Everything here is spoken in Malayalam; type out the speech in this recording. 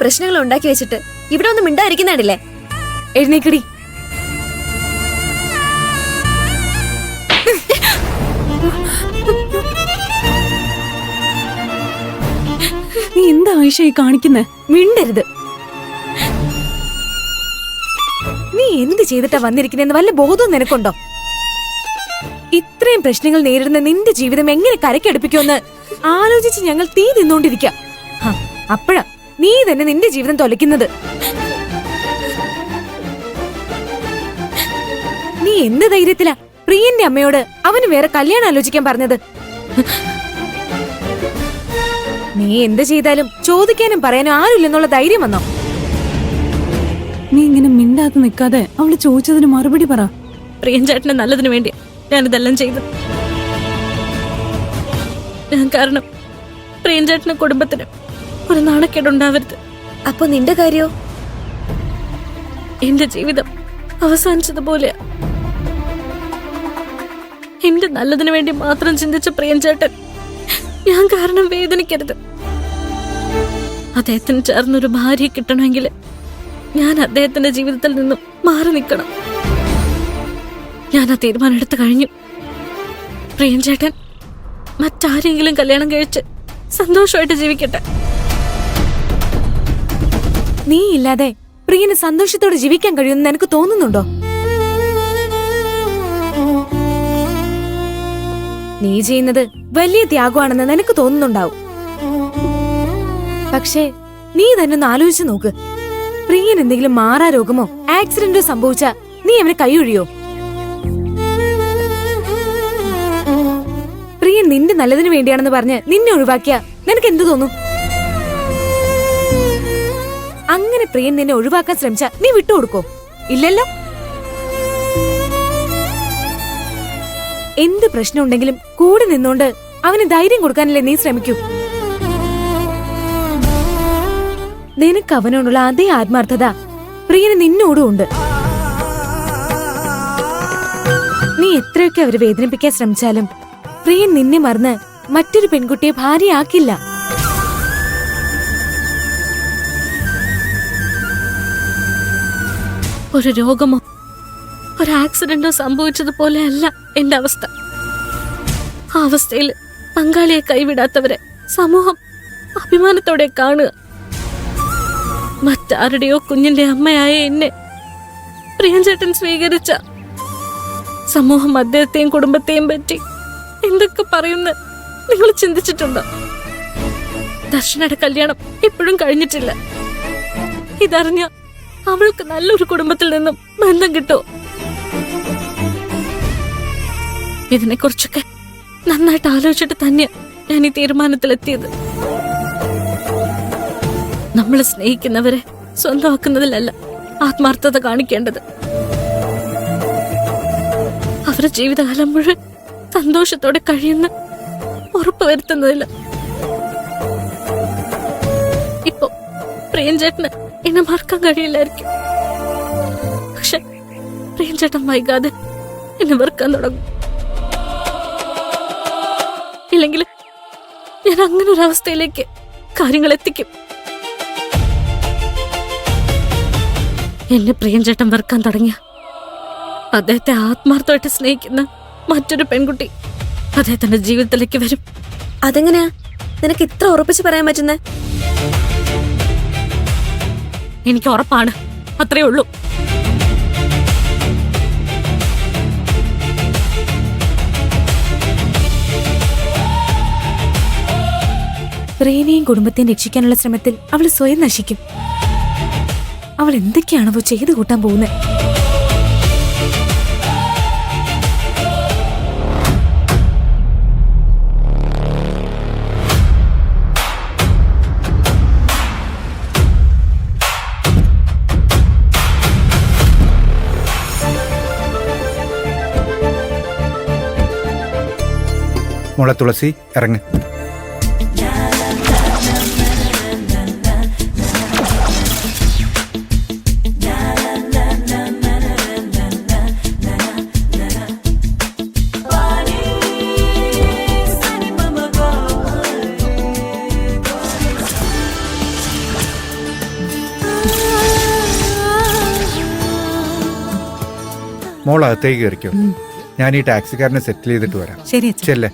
പ്രശ്നങ്ങൾ ഉണ്ടാക്കി വെച്ചിട്ട് ഇവിടെ ഒന്നും മിണ്ടായിരിക്കുന്നില്ലേ? എഴുന്നേക്കടി. നീ എന്താ ആയിഷ ഈ കാണിക്കുന്നേ? മിണ്ടരുത്. നീ എന്ത് ചെയ്തിട്ടാ വന്നിരിക്കുന്നെന്ന് വല്ല ബോധവും നിനക്കുണ്ടോ? ഇത്രയും പ്രശ്നങ്ങൾ നേരിടുന്ന നിന്റെ ജീവിതം എങ്ങനെ കരക്കടുപ്പിക്കുമെന്ന് ആലോചിച്ച് ഞങ്ങൾ തീ തിന്നോണ്ടിരിക്ക. അപ്പഴാ നീ തന്നെ നിന്റെ ജീവിതം തൊലയ്ക്കുന്നത്. നീ എന്ത് ധൈര്യത്തിലാ പ്രിയന്റെ അമ്മയോട് അവന് വേറെ കല്യാണം ആലോചിക്കാൻ പറഞ്ഞത്? നീ എന്ത് ചെയ്താലും ചോദിക്കാനും പറയാനും ആരുമില്ലെന്നുള്ള ധൈര്യം വന്നോ? നീ ഇങ്ങനെ മിണ്ടാതെ നിൽക്കാതെ അവള് ചോദിച്ചതിന് മറുപടി പറ. പ്രിയൻചേട്ടന് നല്ലതിനു വേണ്ടി ഞാനിതെല്ലാം ചെയ്തു. ഞാൻ കാരണം പ്രിയൻചേട്ടന് കുടുംബത്തിന് ഒരു നാണക്കേടുണ്ടാവരുത്. അപ്പൊ നിന്റെ കാര്യോ? എന്റെ ജീവിതം അവസാനിച്ചതുപോലെയാ. എന്റെ നല്ലതിനു വേണ്ടി മാത്രം ചിന്തിച്ച പ്രിയൻചേട്ടൻ ഞാൻ കാരണം വേദനിക്കരുത്. അദ്ദേഹത്തിന് ചേർന്നൊരു ഭാര്യയെ കിട്ടണമെങ്കിൽ ഞാൻ അദ്ദേഹത്തിന്റെ ജീവിതത്തിൽ നിന്നും മാറി നിൽക്കണം. ഞാൻ ആ തീരുമാനം എടുത്തു കഴിഞ്ഞു. പ്രിയൻചേട്ടൻ മറ്റാരെങ്കിലും കല്യാണം കഴിച്ച് സന്തോഷമായിട്ട് ജീവിക്കട്ടെ. നീ ഇല്ലാതെ പ്രിയന് സന്തോഷത്തോടെ ജീവിക്കാൻ കഴിയുമെന്ന് നിനക്ക് തോന്നുന്നുണ്ടോ? നീ ചെയ്യുന്നത് വലിയ ത്യാഗമാണെന്ന് നിനക്ക് തോന്നുന്നുണ്ടാവും. പക്ഷേ നീ തന്നെ ഒന്ന് ആലോചിച്ച് നോക്ക്. പ്രിയൻ എന്തെങ്കിലും മാറാ രോഗമോ ആക്സിഡന്റോ സംഭവിച്ചാ നീ അവനെ കൈയൊഴിയോ? പ്രിയൻ നിന്റെ നല്ലതിനു വേണ്ടിയാണെന്ന് പറഞ്ഞ് നിന്നെ ഒഴിവാക്കിയ നിനക്ക് എന്തു തോന്നും? അങ്ങനെ പ്രിയൻ നിന്നെ ഒഴിവാക്കാൻ ശ്രമിച്ച നീ വിട്ടുകൊടുക്കോ? ഇല്ലല്ലോ. എന്ത് പ്രശ്നം ഉണ്ടെങ്കിലും കൂടെ നിന്നോണ്ട് അവന് ധൈര്യം കൊടുക്കാനല്ലേ നീ ശ്രമിക്കൂ. നിനക്ക് അവനോടുള്ള അതേ ആത്മാർത്ഥത പ്രിയന് നിന്നോടും ഉണ്ട്. നീ എത്രയൊക്കെ അവരെ വേദനിപ്പിക്കാൻ ശ്രമിച്ചാലും പ്രിയൻ നിന്നെ മറന്ന് മറ്റൊരു പെൺകുട്ടിയെ ഭാര്യയാക്കില്ല. ഒരു രോഗമോ ഒരു ആക്സിഡന്റോ സംഭവിച്ചതുപോലെ അല്ല എന്റെ അവസ്ഥ. ആ അവസ്ഥയിൽ പങ്കാളിയെ കൈവിടാത്തവരെ സമൂഹം അഭിമാനത്തോടെ കാണുക. മറ്റാരുടെയോ കുഞ്ഞിന്റെ അമ്മയായ എന്നെ പ്രിയൻചേട്ടൻ സ്വീകരിച്ച സമൂഹം അദ്ദേഹത്തെയും കുടുംബത്തെയും പറ്റി എന്തൊക്കെ പറയുന്ന നിങ്ങൾ ചിന്തിച്ചിട്ടുണ്ടോ? ദർശനയുടെ കല്യാണം ഇപ്പോഴും കഴിഞ്ഞിട്ടില്ല. ഇതറിഞ്ഞ അവൾക്ക് നല്ലൊരു കുടുംബത്തിൽ നിന്നും ബന്ധം കിട്ടോ? ഇതിനെക്കുറിച്ചൊക്കെ നന്നായിട്ട് ആലോചിച്ചിട്ട് തന്നെയാ ഞാൻ ഈ തീരുമാനത്തിലെത്തിയത്. നമ്മൾ സ്നേഹിക്കുന്നവരെ സ്വന്തമാക്കുന്നതിലല്ല ആത്മാർത്ഥത കാണിക്കേണ്ടത്. അവരുടെ ജീവിതകാലം മുഴുവൻ സന്തോഷത്തോടെ കഴിയുന്ന ഉറപ്പുവരുത്തുന്നതില്ല. ഇപ്പൊ പ്രിയൻചേട്ടന് എന്നെ മറക്കാൻ കഴിയില്ലായിരിക്കും. പക്ഷെ പ്രിയൻചേട്ടൻ വൈകാതെ എന്നെ വെറുക്കാൻ തുടങ്ങും. ഇല്ലെങ്കിൽ ഞാൻ അങ്ങനെ ഒരു അവസ്ഥയിലേക്ക് കാര്യങ്ങൾ എത്തിക്കും. എന്നെ പ്രിയൻചേട്ടൻ വെറുക്കാൻ തുടങ്ങിയ അദ്ദേഹത്തെ ആത്മാർത്ഥമായിട്ട് സ്നേഹിക്കുന്ന മറ്റൊരു പെൺകുട്ടി അദ്ദേഹത്തിന്റെ ജീവിതത്തിലേക്ക് വരും. അതെങ്ങനെയാ നിനക്ക് ഇത്ര ഉറപ്പിച്ച് പറയാൻ പറ്റുന്നേ? എനിക്ക് ഉറപ്പാണ്. അത്രേ ഉള്ളൂ. പ്രിയനെയും കുടുംബത്തെയും രക്ഷിക്കാനുള്ള ശ്രമത്തിൽ അവൾ സ്വയം നശിക്കും. അവൾ എന്തൊക്കെയാണോ ചെയ്തു കൂട്ടാൻ പോകുന്നത്? മോളെ തുളസി, ഇറങ്ങ്. മോൾ അകത്തേക്ക് കയറിക്കോ. ഞാൻ ഈ ടാക്സിക്കാരനെ സെറ്റിൽ ചെയ്തിട്ട് വരാം. ശരി അച്ഛാ. ചെല്ലേ